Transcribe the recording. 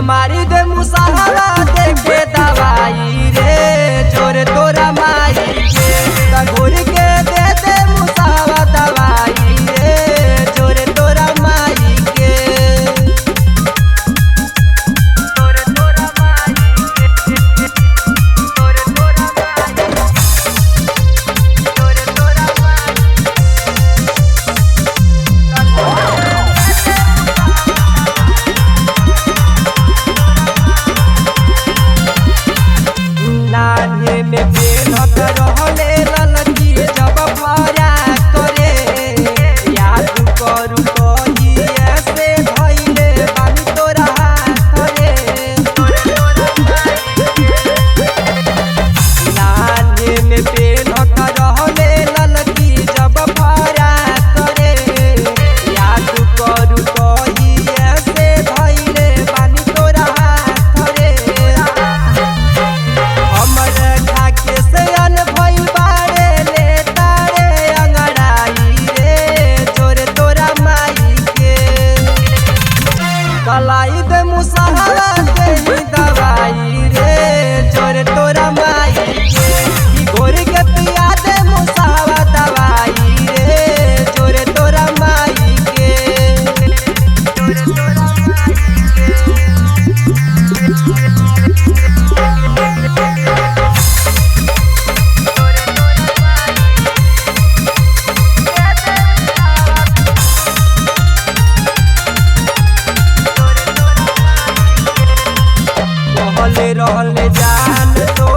मारी दे मुसाहरा देखे दवाई रे जोरे तोरा माई के घोर के दे दे मुसाहरा दवाई रे जोरे तोरा माई के जोरे तोरा माई के जोरे तोरा माई जोरे तोरा नान्हे में बेनत रहले ललकी जब भरा करे याद करू कही ऐसे भइले बानी तोरा हाथ रे नान्हे में बेनत रहले ललकी जब भरा करे याद करू कही ऐसे भइले बानी तोरा हाथ रे कलाई दे मुसाहरा दे दवाई रे जोरे तोरा माई के घोर के पिया दे मुसाहरा दवाई रे जोरे तोरा माई के जोरे तोरा माई रहले जान तो